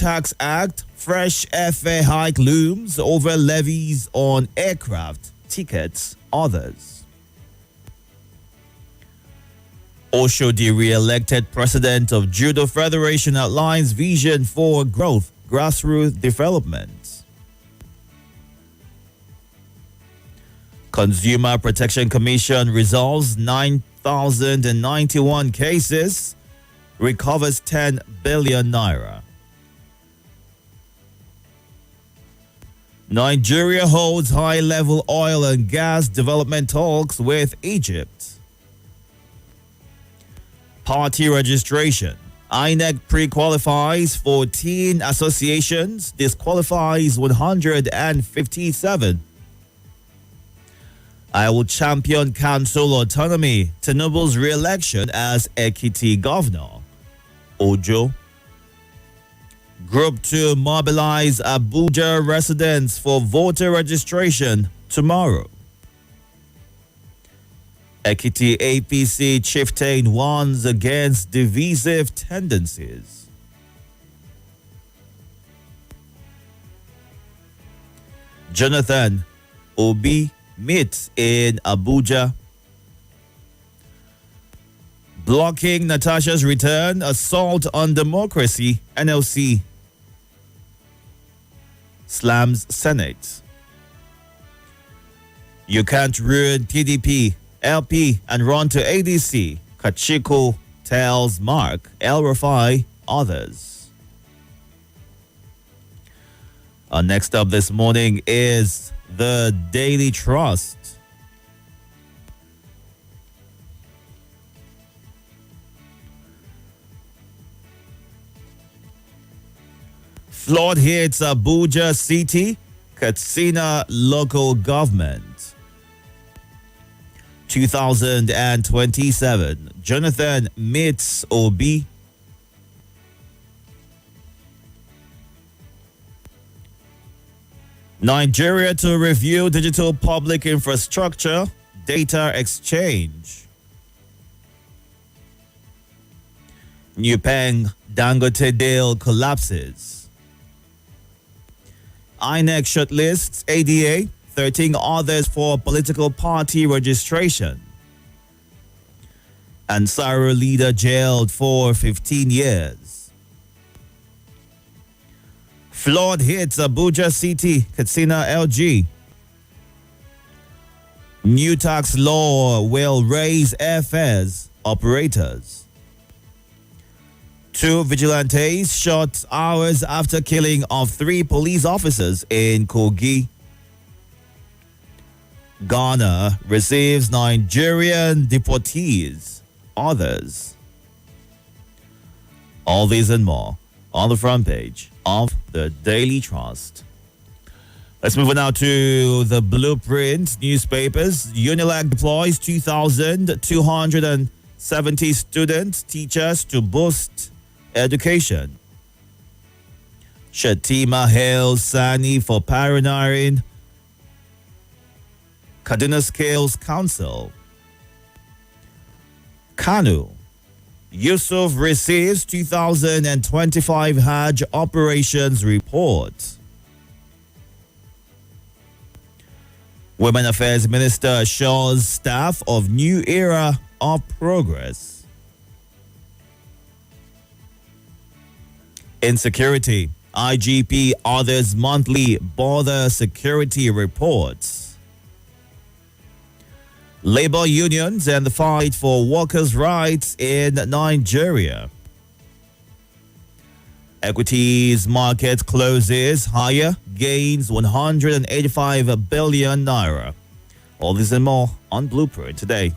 Tax Act, fresh airfare hike looms over levies on aircraft, tickets, others. Oshodi, re-elected president of Judo Federation, outlines vision for growth, grassroots development. Consumer Protection Commission resolves 9,091 cases, recovers 10 billion naira. Nigeria holds high-level oil and gas development talks with Egypt. Party registration. INEC pre-qualifies 14 associations, disqualifies 157. I will champion council autonomy. Tinubu's re-election as Ekiti governor. Ojo. Group 2 mobilize Abuja residents for voter registration tomorrow. Ekiti APC chieftain warns against divisive tendencies. Jonathan Obi meets in Abuja. Blocking Natasha's return, assault on democracy, NLC slams Senate. You can't ruin PDP, LP, and run to ADC, Kachiko tells Mark, El Rafai, others. Next up this morning is the Daily Trust. Flood hits Abuja City, Katsina local government. 2027, Jonathan meets Obi. Nigeria to review digital public infrastructure, data exchange. New Peng Dangote deal collapses. INEC shortlists ADA, 13 others for political party registration. Ansaro leader jailed for 15 years. Flood hits Abuja City, Katsina LG. New tax law will raise airfares, operators. 2 vigilantes shot hours after killing of 3 police officers in Kogi. Ghana receives Nigerian deportees, others. All these and more on the front page of the Daily Trust. Let's move on now to the Blueprint newspapers. UNILAG deploys 2,270 students, teachers to boost education. Shatima hails Sani for pioneering Kaduna Scales Council. Kanu. Yusuf receives 2025 Hajj operations report. Women Affairs Minister assures staff of new era of progress. Insecurity. IGP orders monthly border security reports. Labor unions and the fight for workers' rights in Nigeria. Equities market closes higher, gains 185 billion naira. All this and more on Blueprint today.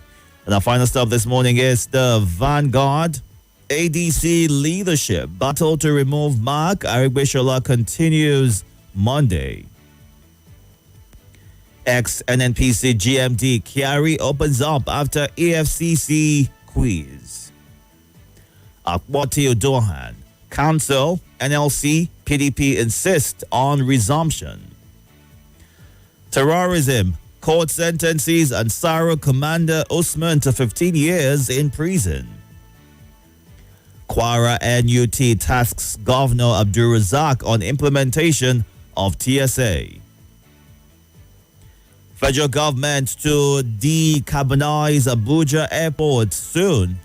And our final stop this morning is the Vanguard. ADC leadership battle to remove Mark Arigbeshola continues Monday. Ex-NNPC GMD Kyari opens up after EFCC quiz. Akwati Odohan, Council, NLC, PDP insist on resumption. Terrorism, court sentences Ansaro Commander Usman to 15 years in prison. Kwara NUT tasks Governor Abdul Razak on implementation of TSA. Federal government to decarbonize Abuja airport soon.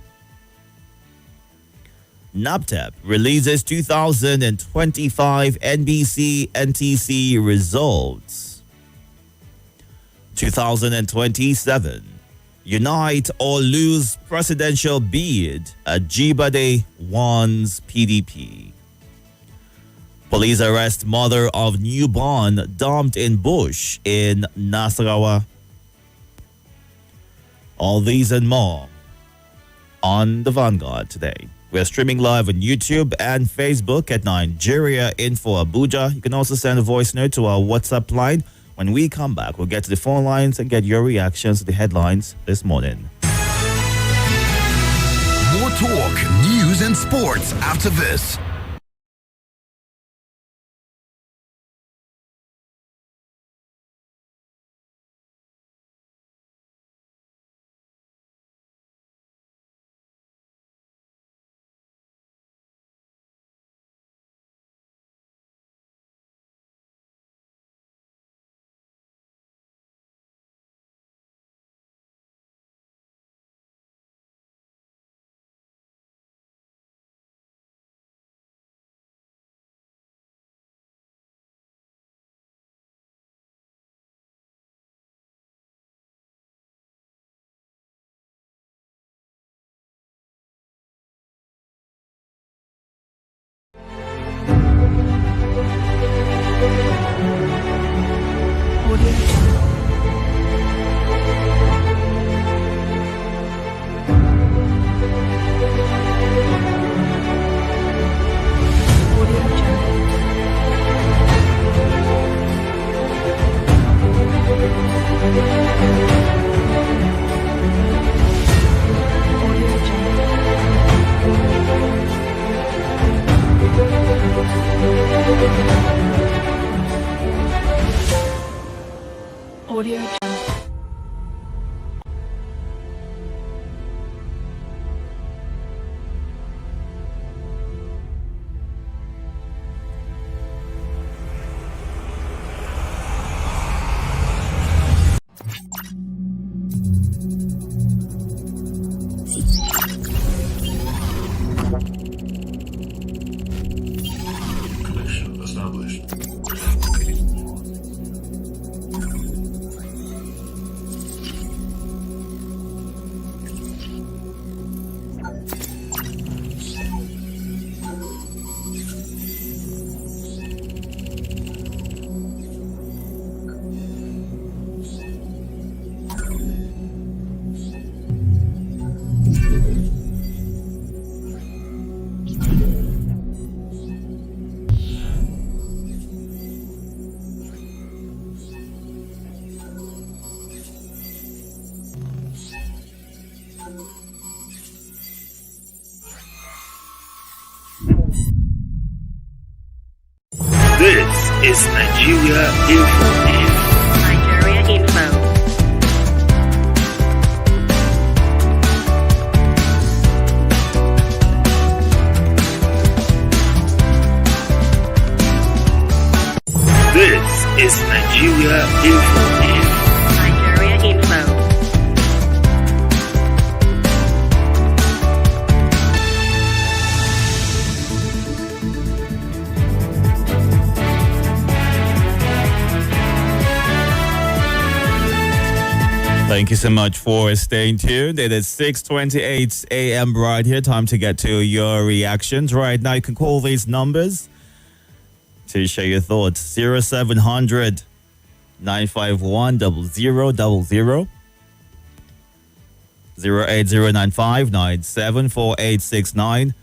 NAPTEP releases 2025 NBC NTC results. 2027. Unite or lose presidential bid. Ajibade wants PDP. Police arrest mother of newborn dumped in bush in Nasarawa. All these and more on the Vanguard today. We're streaming live on YouTube and Facebook at Nigeria Info Abuja. You can also send a voice note to our WhatsApp line. When we come back, we'll get to the phone lines and get your reactions to the headlines this morning. More talk, news, and sports after this. This is Nigeria Info. Nigeria Info. This is Nigeria Info. Nigeria Info. Thank you so much for staying tuned. It is 6:28 a.m. right here. Time to get to your reactions. Right now, you can call these numbers to share your thoughts. 0700 951 0000, 08095 974869,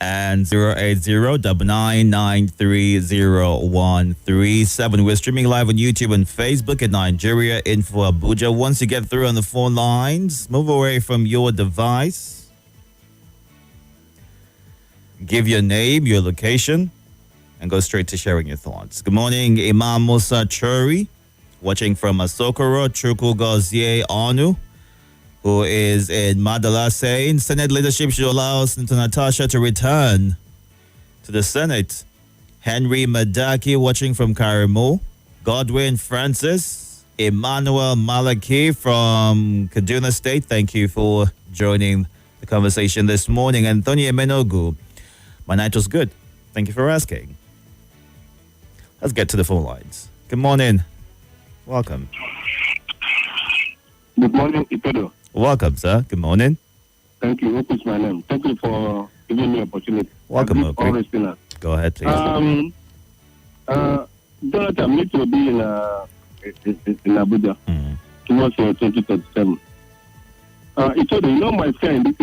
and 08099930137. We're streaming live on YouTube and Facebook at Nigeria Info Abuja. Once you get through on the phone lines, move away from your device. Give your name, your location, and go straight to sharing your thoughts. Good morning, Imam Musa Churi, watching from Asokoro, Chuku Gozie Anu. who is in Madala, saying Senate leadership should allow Senator Natasha to return to the Senate. Henry Madaki watching from Karimu. Godwin Francis. Emmanuel Malaki from Kaduna State. Thank you for joining the conversation this morning. Anthony Emenogu. My night was good. Thank you for asking. Let's get to the phone lines. Good morning. Welcome. Good morning, Itodo. Welcome, sir. Good morning. Thank you. What is my name? Thank you for giving me opportunity. Welcome, All okay. listeners. Go ahead, please. Jonathan needs to be in Abuja towards 2037. Itodo, you know my friend, this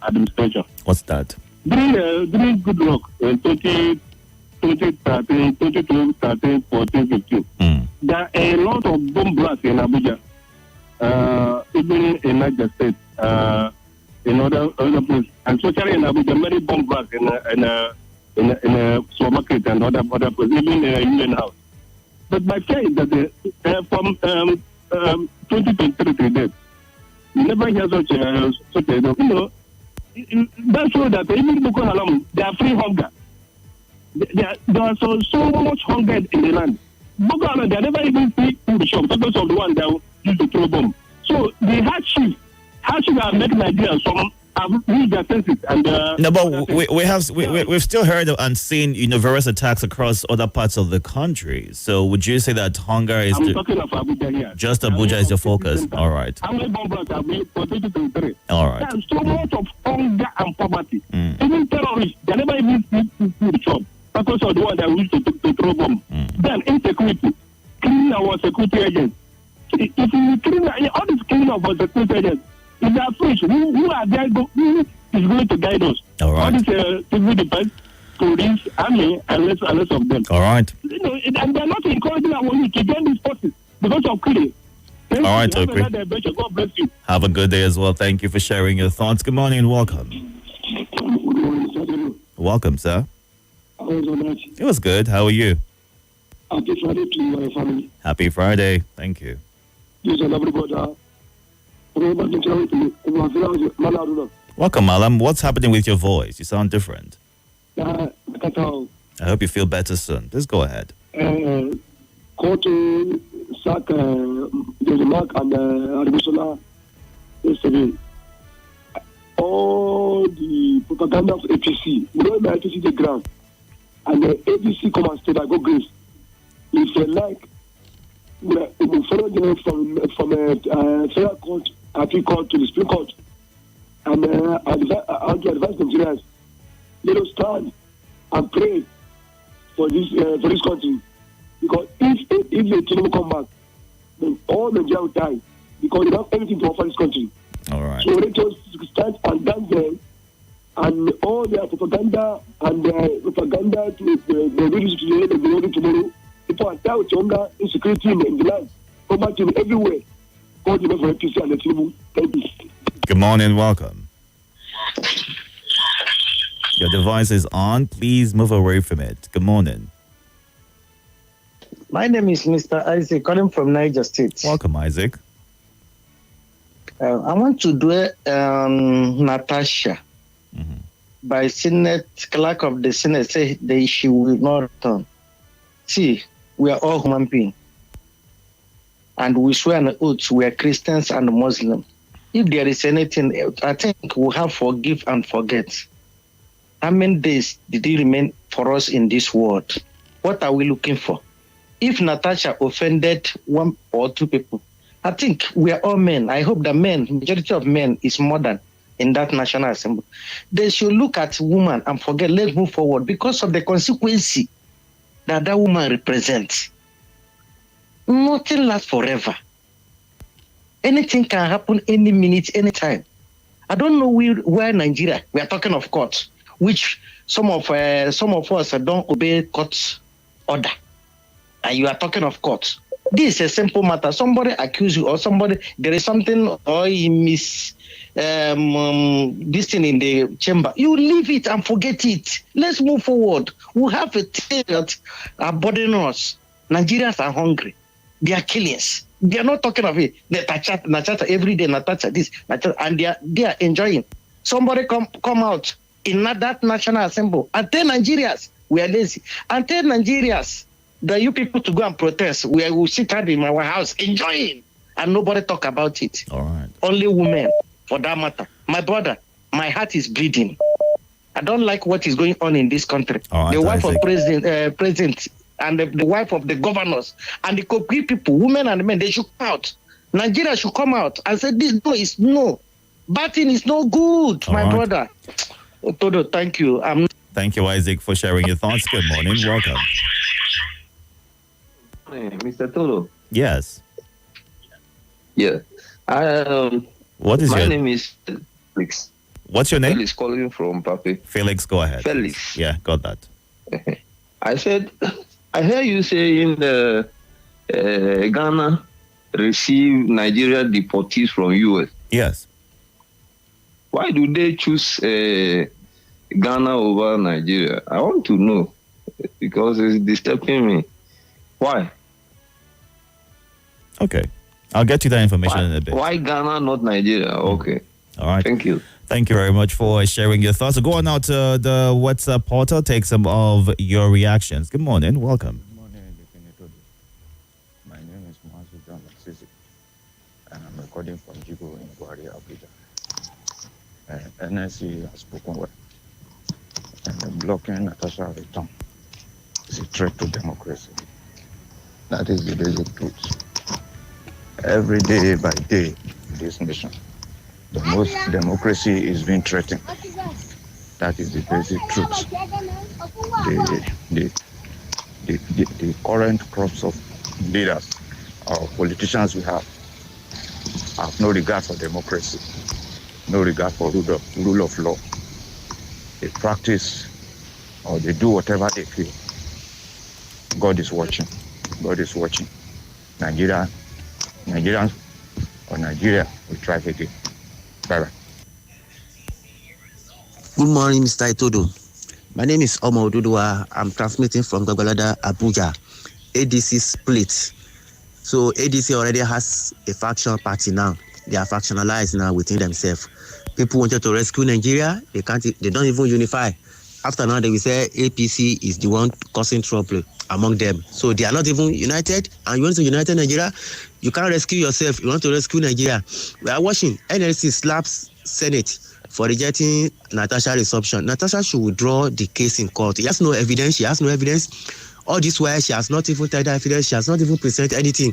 administration. What's that? During good luck in 2013, 2012, 13, 14, 15. There are a lot of bomb blasts in Abuja. Even in Niger State, in other places, and especially in Abuja, many bomb blasts in a supermarket and other places, even in a union house. But my fear is that from 2023 to date, you never hear such a that shows that even Boko Haram, they are free hunger. There are so much hunger in the land. Boko Haram, they never even see food shop because of the one that used to throw bomb. So the hardship have made Nigeria some have reached their senses and no, but we've still heard and seen various attacks across other parts of the country. So would you say that hunger is talking of Abuja here. Just Abuja is your focus? All right. How many bomb blasts have been for 2023? All right. There's so much of hunger and poverty. Even terrorists, they never even see food shop because of the one that used to throw bomb. Then insecurity, cleaning our security agents. If you clean all this cleaning of our security agents, if they are fish, who are there? Who is going to guide us? All right. All these civil defense, police, army, and less of them. All right. And they're not encouraging our youth to join these forces because of killing. All right, okay. God bless you. Have a good day as well. Thank you for sharing your thoughts. Good morning and welcome. Welcome, sir. It was good. How are you? Happy Friday to you and your family. Happy Friday. Thank you. This is a lovely brother. Welcome, Malam. What's happening with your voice? You sound different. I hope you feel better soon. Please go ahead. Kotu, Sak, Mark, and Aribusola yesterday. All the propaganda of APC, we know the APC the ground, and the APC come and state, I go grace. If you like, we will follow them from federal court, appeal court to the Supreme Court, and I want to advise Nigerians, let us stand and pray for this country, because if the Tinubu come back, then all Nigeria will die because they don't have anything to offer this country. All right. So let us stand and dance them, and all their propaganda and propaganda to the release today, the glory tomorrow. People are down with hunger, insecurity in the land, poverty everywhere. God give us for APC and the Tinubu. Thank you. Good morning. Welcome. Your device is on. Please move away from it. Good morning. My name is Mr. Isaac, calling from Niger State. Welcome, Isaac. I want to do Natasha. By Senate, clerk of the Senate say that she will not return. See, we are all human beings. And we swear an oath, we are Christians and Muslims. If there is anything else, I think we have forgive and forget. How many days did it remain for us in this world? What are we looking for? If Natasha offended one or two people, I think we are all men. I hope the majority of men is modern in that National Assembly. They should look at woman and forget, let's move forward because of the consequence that woman represents. Nothing lasts forever. Anything can happen any minute, any time. I don't know where Nigeria, we are talking of court, which some of us don't obey court order. And you are talking of court. This is a simple matter. Somebody accuse you or somebody, there is something or he miss this thing in the chamber. You leave it and forget it. Let's move forward. We have a thing that are bothering us. Nigerians are hungry. They are killings. They are not talking of it. Natasha every day, Natasha this, Natasha, and they are enjoying. Somebody come out in that National Assembly and tell Nigerians we are lazy. And tell Nigerians that you people to go and protest. We will sit out in our house enjoying. And nobody talk about it. All right. Only women, for that matter. My brother, my heart is bleeding. I don't like what is going on in this country. Right, the wife Isaac. of president and the wife of the governors and the Kogi people, women and men, they should come out. Nigeria should come out and say this is no. Batting is no good, All my right. brother. Itodo, thank you. Thank you, Isaac, for sharing your thoughts. Good morning. Welcome. Mr. Tolo. Yes. Yeah. What is My your name is Felix. What's your name? Felix calling from Pape. Felix, go ahead. Felix. Yeah, got that. I said, I hear you saying Ghana receive Nigeria deportees from US. Yes. Why do they choose Ghana over Nigeria? I want to know because it's disturbing me. Why? Okay. I'll get you that information in a bit. Why Ghana, not Nigeria? Okay. All right. Thank you. Thank you very much for sharing your thoughts. So go on now to the WhatsApp portal, take some of your reactions. Good morning. Welcome. Good morning, Itodo. My name is Mazu John Sisi, and I'm recording from Jigo in Guari, Abuja. NSC has spoken well, and blocking Natasha return is a threat to democracy. That is the basic truth. Every day by day in this nation, the most democracy is being threatened. That is the basic truth. The current crops of leaders or politicians we have no regard for democracy, no regard for rule of law. They practice or they do whatever they feel. God is watching. God is watching. Nigerians or Nigeria will try again. Bye-bye. Good morning, Mr. Itodo. My name is Omo Odudua. I'm transmitting from Gagbalada, Abuja. ADC split. So ADC already has a faction party now. They are factionalized now within themselves. People wanted to rescue Nigeria. They don't even unify. After now, they will say APC is the one causing trouble among them. So they are not even united. And you want to unite Nigeria, you can't rescue yourself. You want to rescue Nigeria. We are watching NLC slaps Senate for rejecting Natasha resumption. Natasha should withdraw the case in court. He has no evidence. She has no evidence. All this while, she has not even tendered evidence. She has not even presented anything.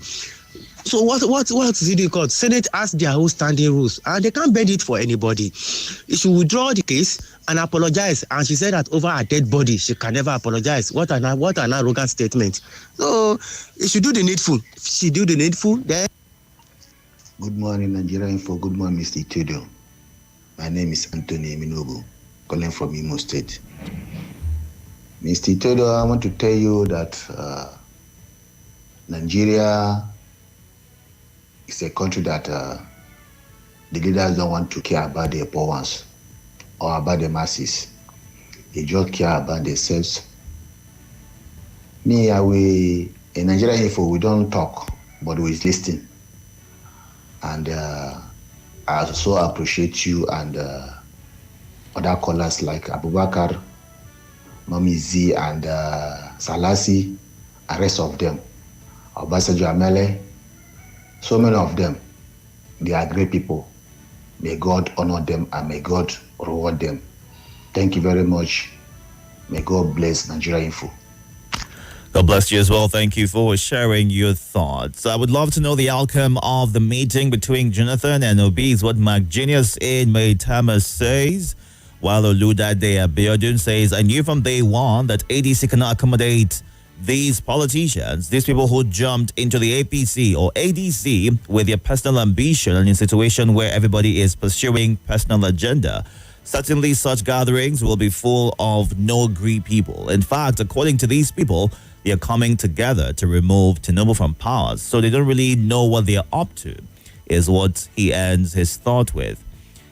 So what is it in court? Senate has their own standing rules, and they can't bend it for anybody. She should withdraw the case and apologize. And she said that over her dead body, she can never apologize. What an arrogant statement. So she should do the needful. If she do the needful, then. Good morning, Nigeria Info. Good morning, Mr. Itodo. My name is Anthony Eminobu, calling from Imo State. Mr. Itodo, I want to tell you that Nigeria is a country that the leaders don't want to care about their poor ones or about the masses. They just care about themselves. In Nigeria Info, we don't talk, but we listen. And I also appreciate you and other callers like Abubakar, Mami Z, and Salasi, and rest of them. Obasanjo Amele, so many of them. They are great people. May God honor them and may God reward them. Thank you very much. May God bless Nigeria Info. God bless you as well. Thank you for sharing your thoughts. I would love to know the outcome of the meeting between Jonathan and Obi, is what Mark Genius in Maitama says. While Oludade Abiodun says, I knew from day one that ADC cannot accommodate these politicians, these people who jumped into the APC or ADC with their personal ambition and in a situation where everybody is pursuing personal agenda. Certainly such gatherings will be full of no-agree people. In fact, according to these people, they are coming together to remove Tinubu from power. So they don't really know what they are up to, is what he ends his thought with.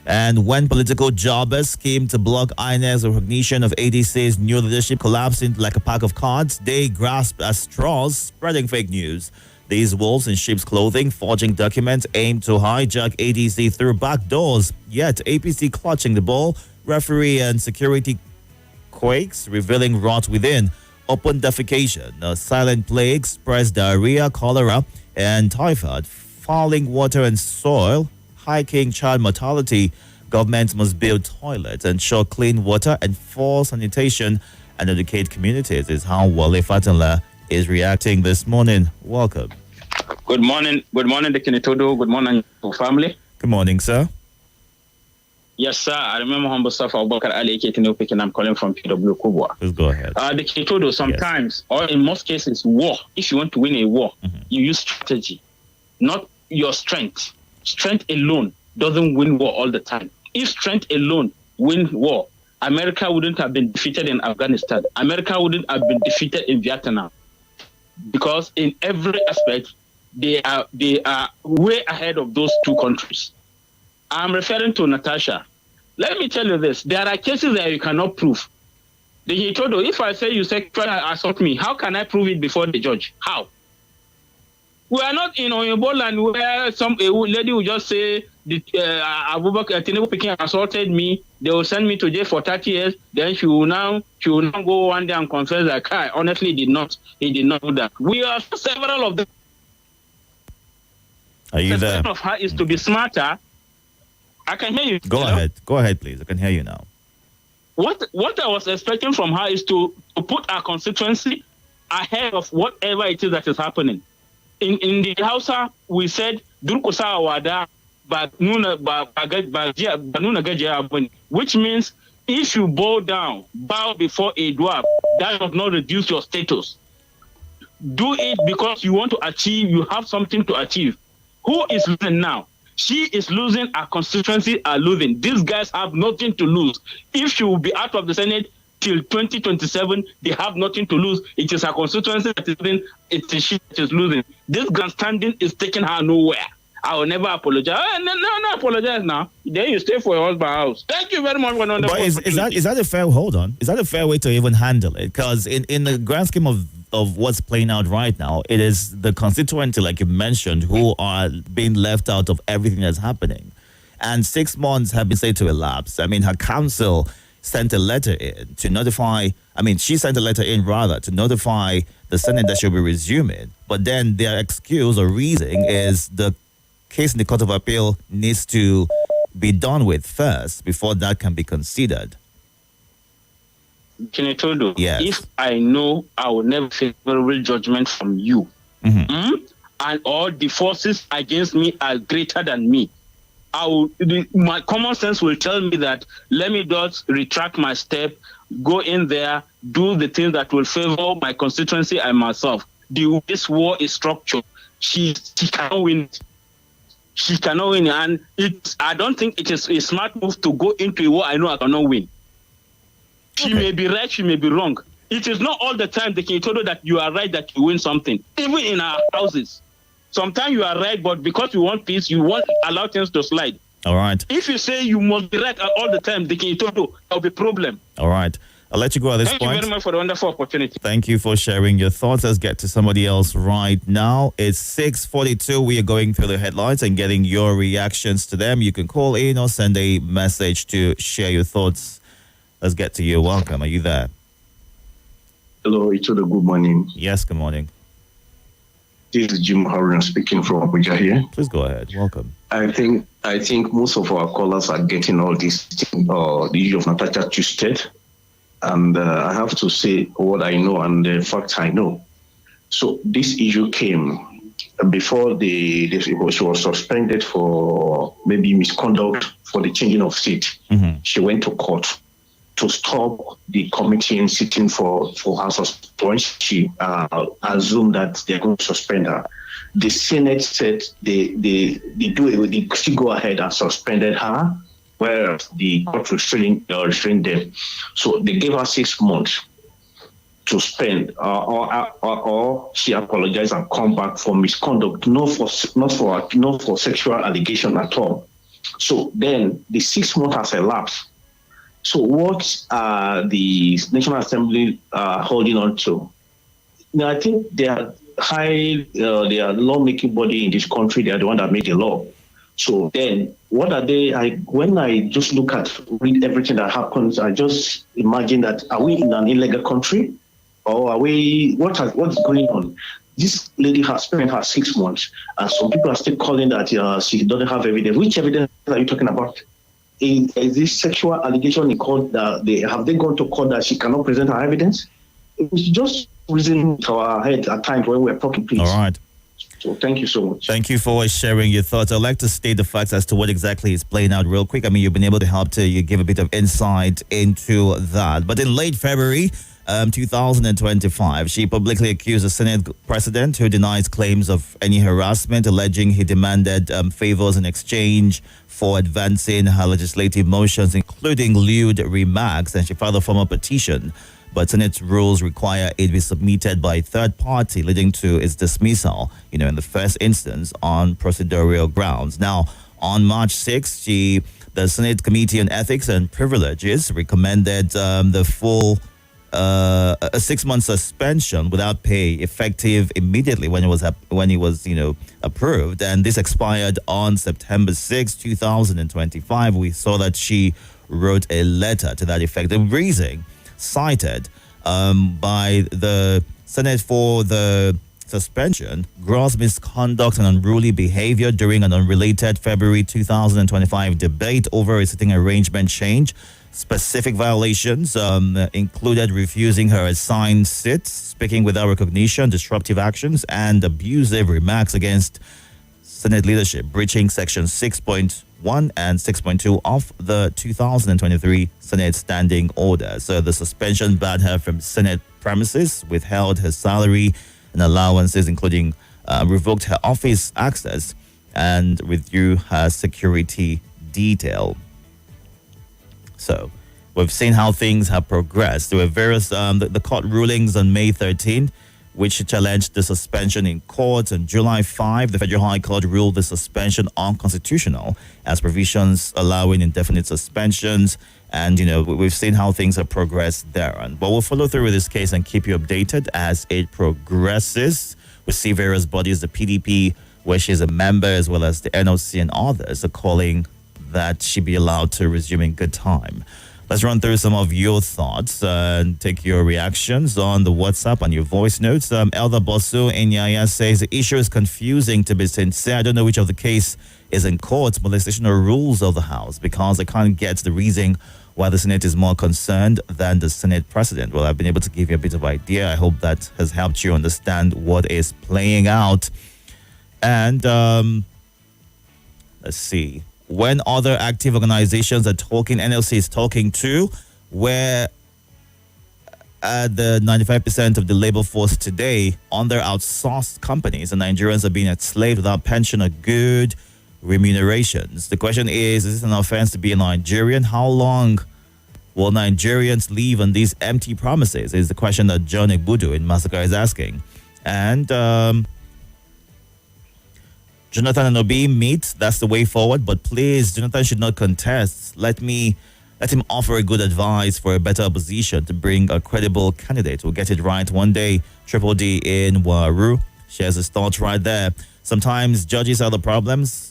And when political jobbers came to block INEC's recognition of ADC's new leadership collapsing like a pack of cards, they grasped at straws, spreading fake news. These wolves in sheep's clothing forging documents aim to hijack ADC through back doors. Yet APC clutching the ball. Referee and security quakes, revealing rot within. Open defecation, silent plague, spreads diarrhea, cholera, and typhoid. Fouling water and soil, hiking child mortality. Governments must build toilets, ensure clean water, enforce sanitation, and educate communities is how Wale Fatanla is reacting this morning. Welcome. Good morning. Good morning, Dr. Itodo. Good morning to family. Good morning, sir. Yes, sir. I remember humble stuff about Ali Ketinopik, and I'm calling from PW Kubwa. Please go ahead. Dr. Itodo, sometimes, or in most cases, war, if you want to win a war, you use strategy, not your strength. Strength alone doesn't win war all the time. If strength alone wins war, America wouldn't have been defeated in Afghanistan. America wouldn't have been defeated in Vietnam. Because in every aspect, they are way ahead of those two countries. I'm referring to Natasha. Let me tell you this. There are cases that you cannot prove. He told you, if I say you sexually assault me, how can I prove it before the judge? How? We are not in Oyinbo land where a lady will just say, Abubakar Tinubu Pekin assaulted me. They will send me to jail for 30 years. Then she will now go one day and confess that I honestly did not. He did not do that. We are several of them. Are you there? The of her is to be smarter. I can hear you. Go ahead. Go ahead, please. I can hear you now. What I was expecting from her is to put our constituency ahead of whatever it is that is happening. In the Hausa, we said, Durkusa Wada, which means if you bow before a dwarf, that does not reduce your status. Do it because you want to achieve, you have something to achieve. Who is losing now? She is losing, our constituency are losing. These guys have nothing to lose. If she will be out of the Senate till 2027, they have nothing to lose. It is her constituency that is losing. It is she that is losing. This grandstanding is taking her nowhere. I will never apologize. No, apologize now. Then you stay for your husband's house. Thank you very much for another. But is that a fair? Hold on. Is that a fair way to even handle it? Because in the grand scheme of what's playing out right now, it is the constituency, like you mentioned, who are being left out of everything that's happening. And 6 months have been said to elapse. I mean, her council sent a letter in to notify, she sent a letter in rather to notify the Senate that she'll be resuming. But then their excuse or reasoning is the case in the Court of Appeal needs to be done with first before that can be considered. Itodo, yes. If I know I will never favorable judgment from you, and all the forces against me are greater than me, my common sense will tell me that let me just retract my step, go in there, do the things that will favor my constituency and myself. This war is structured. She cannot win it. She cannot win, and I don't think it is a smart move to go into a war I know I cannot win. She may be right, she may be wrong. It is not all the time they can tell you that you are right, that you win something. Even in our houses, sometimes you are right, but because you want peace, you won't allow things to slide. All right. If you say you must be right all the time, they can tell you there will be a problem. All right. I'll let you go at this point. Thank you very much for the wonderful opportunity. Thank you for sharing your thoughts. Let's get to somebody else right now. It's 6:42. We are going through the headlines and getting your reactions to them. You can call in or send a message to share your thoughts. Let's get to you. Welcome. Are you there? Hello, Itodo. Good morning. Yes, good morning. This is Jim Haruna speaking from Abuja here. Please go ahead. Welcome. I think most of our callers are getting all this thing, the issue of Natasha twisted. And I have to say what I know and the facts I know. So this issue came before she was suspended for maybe misconduct for the changing of seat. She went to court to stop the committee in sitting for her suspension. She assumed that they're going to suspend her. The Senate said they still go ahead and suspended her, whereas the court restrained them. So they gave her 6 months to spend, or she apologized and come back for misconduct, not for sexual allegation at all. So then the 6 months has elapsed. So what the National Assembly holding on to No, I think they are they are lawmaking body in this country. They are the one that made the law. So then, what are they? When I just read everything that happens, I just imagine that are we in an illegal country, or are we? What's going on? This lady has spent her 6 months, and some people are still calling that she doesn't have evidence. Which evidence are you talking about? Is this sexual allegation in court that have they gone to court that she cannot present her evidence? It's just reasoning to our head at times when we're talking, please. All right. So thank you so much. Thank you for sharing your thoughts. I'd like to state the facts as to what exactly is playing out real quick. I mean, you've been able to help you give a bit of insight into that. But in late February 2025, she publicly accused the Senate president, who denies claims of any harassment, alleging he demanded favors in exchange for advancing her legislative motions, including lewd remarks, and she filed a formal petition. But Senate rules require it be submitted by a third party, leading to its dismissal, in the first instance on procedural grounds. Now, on March 6th, the Senate Committee on Ethics and Privileges recommended the full a 6-month suspension without pay, effective immediately when it was approved, and this expired on September 6, 2025. We saw that she wrote a letter to that effect. The reason cited by the Senate for the suspension: gross misconduct and unruly behavior during an unrelated February 2025 debate over a sitting arrangement change. Specific violations included refusing her assigned seats, speaking without recognition, disruptive actions, and abusive remarks against Senate leadership, breaching Section 6.1 and 6.2 of the 2023 Senate Standing Order. So the suspension barred her from Senate premises, withheld her salary and allowances, including revoked her office access, and withdrew her security detail. So we've seen how things have progressed. There were various the court rulings on May 13, which challenged the suspension in court. On July 5, the Federal High Court ruled the suspension unconstitutional, as provisions allowing indefinite suspensions. And, we've seen how things have progressed there. But we'll follow through with this case and keep you updated as it progresses. We see various bodies, the PDP, where she's a member, as well as the NLC and others, are calling that she be allowed to resume in good time. Let's run through some of your thoughts and take your reactions on the WhatsApp and your voice notes. Elder Bosu Inyaya says the issue is confusing, to be sincere. I don't know which of the case is in court, molestation or rules of the House, because I can't get the reason why the Senate is more concerned than the Senate president. Well, I've been able to give you a bit of idea. I hope that has helped you understand what is playing out. And let's see. When other active organizations are talking, NLC is talking too, where the 95% of the labor force today under outsourced companies, and Nigerians are being enslaved without pension or good remunerations. The question is this an offense to be a Nigerian? How long will Nigerians live on these empty promises? Is the question that John Egbudu in Massacre is asking. And Jonathan and Obi meet. That's the way forward. But please, Jonathan should not contest. Let him offer a good advice for a better opposition to bring a credible candidate. We'll get it right one day. Triple D in Waru shares his thoughts right there. Sometimes judges are the problems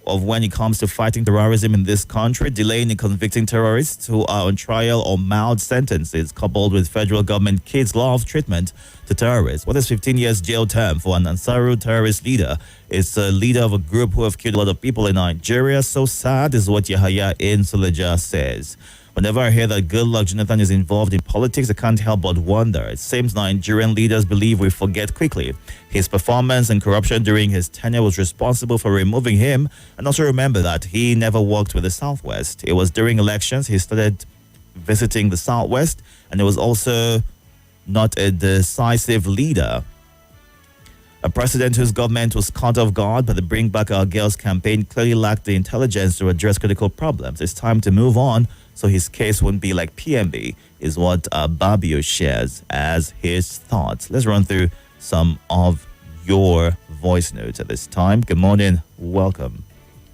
of when it comes to fighting terrorism in this country, delaying and convicting terrorists who are on trial or mild sentences, coupled with federal government kids' law of treatment to terrorists. What is 15 years jail term for an Ansaru terrorist leader? It's a leader of a group who have killed a lot of people in Nigeria. So sad is what Yahaya in Suleja says. Whenever I hear that Goodluck Jonathan is involved in politics, I can't help but wonder. It seems Nigerian leaders believe we forget quickly. His performance and corruption during his tenure was responsible for removing him. And also remember that he never worked with the Southwest. It was during elections he started visiting the Southwest, and it was also not a decisive leader. A president whose government was caught off guard by the Bring Back Our Girls campaign clearly lacked the intelligence to address critical problems. It's time to move on so his case won't be like PMB, is what Babio shares as his thoughts. Let's run through some of your voice notes at this time. Good morning. Welcome.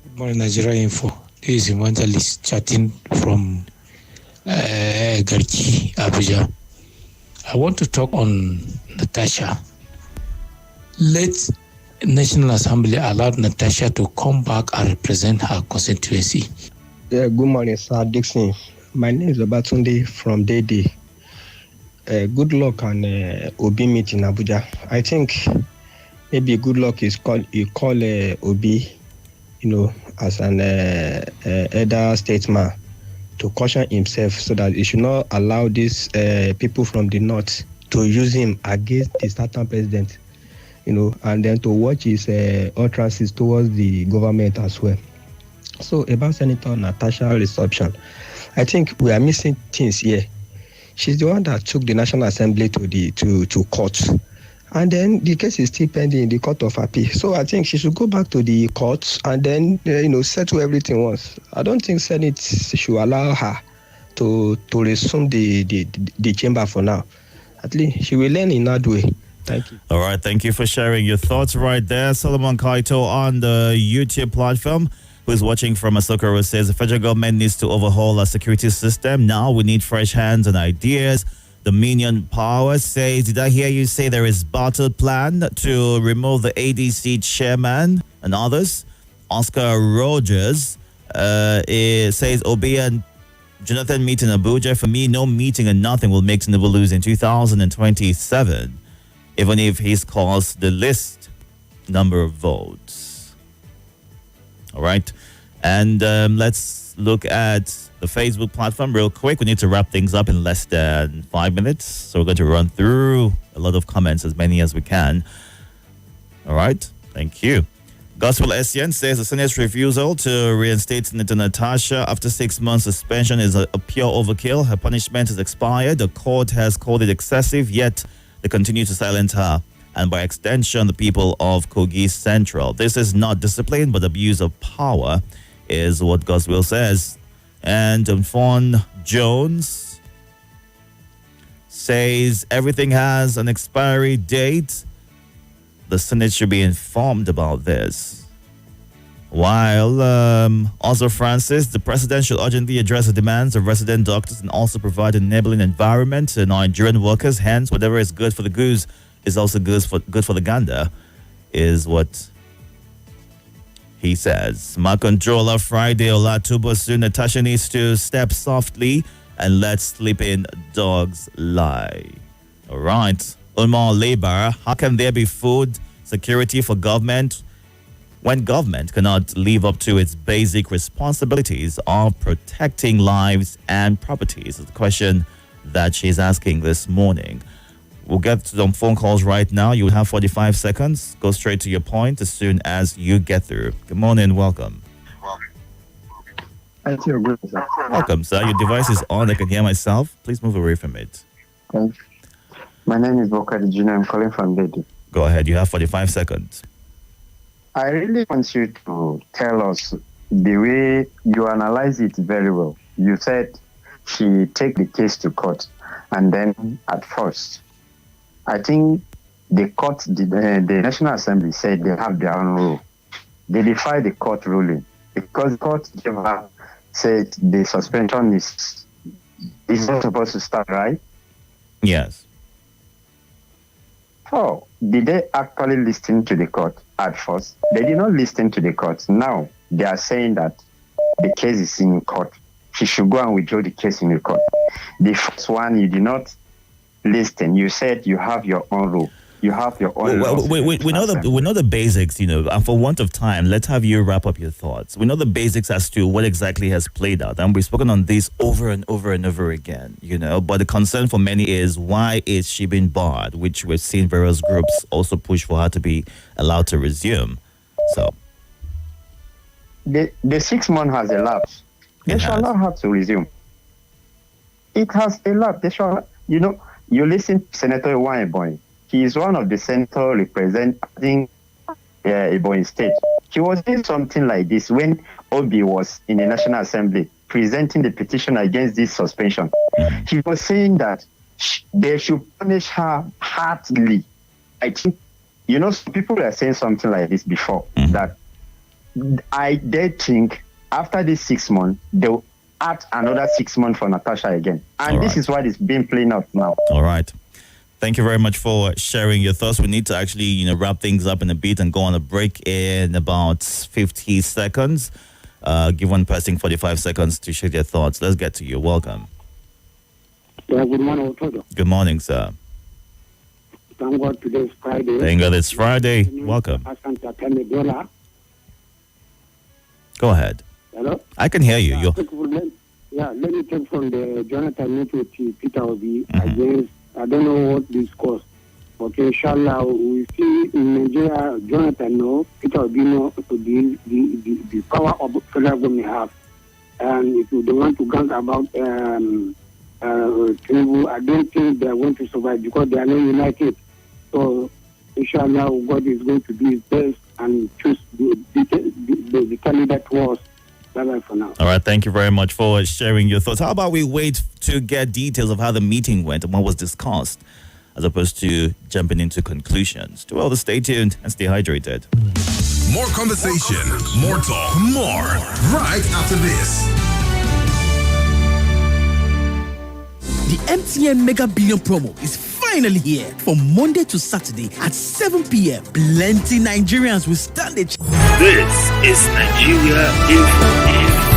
Good morning, Nigeria Info. This is Evangelist chatting from Garki, Abuja. I want to talk on Natasha. Let National Assembly allow Natasha to come back and represent her constituency. Yeah, good morning, Sir Dixon. My name is Babatunde from Dede. Good luck on Obi meet in Abuja. I think maybe good luck is you call Obi, as an elder statesman to caution himself so that he should not allow these people from the north to use him against the certain president, and then to watch his utterances towards the government as well. So about Senator Natasha reception, I think we are missing things here. She's the one that took the National Assembly to court. And then the case is still pending in the Court of Appeal. So I think she should go back to the courts and then, settle everything once. I don't think Senate should allow her to resume the chamber for now. At least she will learn in that way. Thank you. All right. Thank you for sharing your thoughts right there. Solomon Kaito on the YouTube platform, who is watching from Asokoro, says the federal government needs to overhaul our security system. Now we need fresh hands and ideas. Dominion Power says, did I hear you say there is battle plan to remove the ADC chairman and others? Oscar Rogers says, Obi and Jonathan meet in Abuja. For me, no meeting and nothing will make Tinubu lose in 2027, even if he's caused the least number of votes. All right. And let's look at the Facebook platform real quick. We need to wrap things up in less than 5 minutes. So we're going to run through a lot of comments, as many as we can. All right. Thank you. Gospel SCN says the Senate's refusal to reinstate Senator Natasha after 6 months suspension is a pure overkill. Her punishment has expired. The court has called it excessive, yet they continue to silence her, and by extension, the people of Kogi Central. This is not discipline, but abuse of power, is what Gospel says. And Fawn Jones says everything has an expiry date. The Senate should be informed about this. While also Francis, the president should urgently address the demands of resident doctors and also provide an enabling environment to Nigerian workers. Hence, whatever is good for the goose is also good for the gander, is what he says. My controller Friday Olatubo soon. Natasha needs to step softly and let sleeping dogs lie. All right. Umar Labor, how can there be food security for government when government cannot live up to its basic responsibilities of protecting lives and properties? Is the question that she's asking this morning. We'll get to some phone calls right now. You have 45 seconds. Go straight to your point as soon as you get through. Good morning. Welcome. Welcome, sir. Your device is on. I can hear myself. Please move away from it. Thanks. My name is Bokadi Junior. I'm calling from Dede. Go ahead. You have 45 seconds. I really want you to tell us the way you analyze it very well. You said she take the case to court, and then at first, I think the court, the National Assembly said they have their own rule. They defy the court ruling because the court said the suspension is not supposed to start, right? Yes. Oh, did they actually listen to the court at first? They did not listen to the court. Now they are saying that the case is in court. She should go and withdraw the case in the court. The first one, you did not listen. You said you have your own rule. You have your own. We know the basics, and for want of time, let's have you wrap up your thoughts. We know the basics as to what exactly has played out, and we've spoken on this over and over and over again, but the concern for many is, why is she being barred, which we've seen various groups also push for her to be allowed to resume. So the 6 months has elapsed. They shall not have to resume. It has elapsed. They shall, you listen to Senator Iwan. He is one of the senators representing Ebonyi State. He was doing something like this when Obi was in the National Assembly presenting the petition against this suspension. He was saying that they should punish her hardly. I think, some people are saying something like this before, that they think after this 6 months, they'll add another 6 months for Natasha again. And this is what is being playing out now. All right. Thank you very much for sharing your thoughts. We need to actually, wrap things up in a bit and go on a break in about 50 seconds. Give one person 45 seconds to share their thoughts. Let's get to you. Welcome. Yeah, good morning, Itodo. Good morning, sir. Thank God today is Friday. Thank God it's Friday. Welcome. Go ahead. Hello? I can hear you. Let me take from the Jonathan Neto to Peter Obi against, I don't know what this cost. But inshallah, we see in Nigeria, Jonathan no, Peter Obi no, the power of federal government have. And if you don't want to gang about Tinubu, I don't think they are going to survive because they are not united. So, inshallah, God is going to do his best and choose the candidate was. Bye-bye for now. All right, thank you very much for sharing your thoughts. How about we wait to get details of how the meeting went and what was discussed, as opposed to jumping into conclusions? Well, stay tuned and stay hydrated. More conversation, more talk, more right after this. The MTN Mega Billion promo is finally here. From Monday to Saturday at 7 p.m. Plenty Nigerians will stand a chance. This is Nigeria Info.